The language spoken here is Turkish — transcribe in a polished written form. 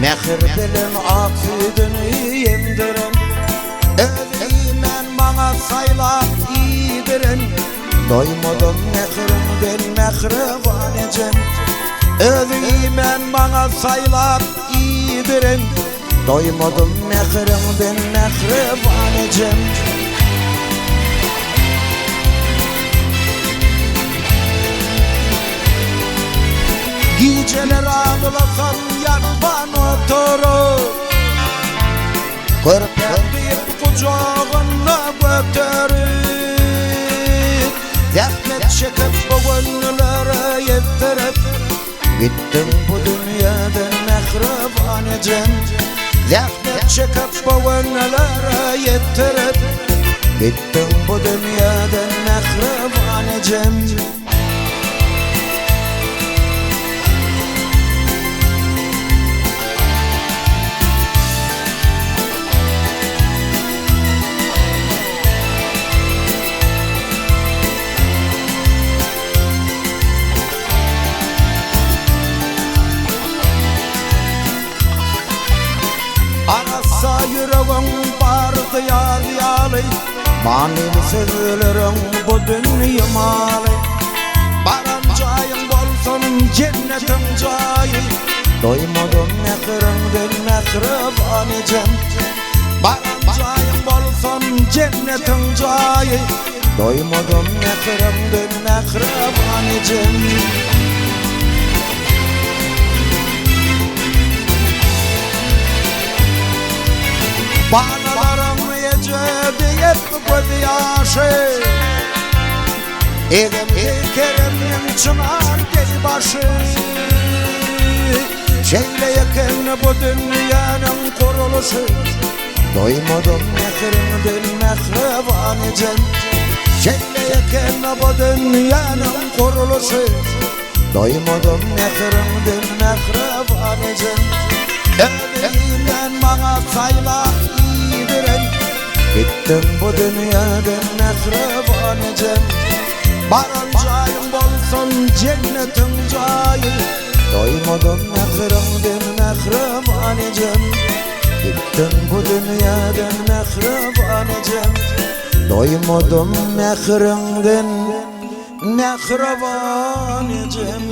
Mehir bilen akıdını yemdiren, özümen bana saylap iyidiren. Doymadım mehrimden mehriban ecem, özümen bana saylap iyidiren. Doymadım mehrimden mehriban ecem. Geceler ağlasam yanban oturup, körpen deyip kucağına götürüp, zahmet çekip bu gönüllere yettirip, gittim bu dünyadan mehriban ecem. Zahmet çekip bu gönüllere yettirip, gittim bu dünyadan mehriban ecem. Arasa yüreğim bardı yalı, manili sözlerim bu dünya malı. Barancayım bolsun cennetin cayı, doymadım mehrimden mehriban ecem. Barancayım bolsun cennetin cayı, doymadım mehrimden mehriban ecem. Banalarım yecedi hep göz yaşı, elimde keremim çınar gel başı. Şeyleyken bu dünyanın kuruluşu, doymadım mehrimden mehriban ecem. Şeyleyken bu dünyanın kuruluşu, doymadım mehrimden mehriban ecem. Özümen bana saylap iyidiren, gittim bu dünyadan mehriban ecem. Barancayım bolsun cennetin cayı, doymadım mehrimden mehriban ecem. Gittim bu dünyadan mehriban ecem, doymadım mehrimden mehriban ecem.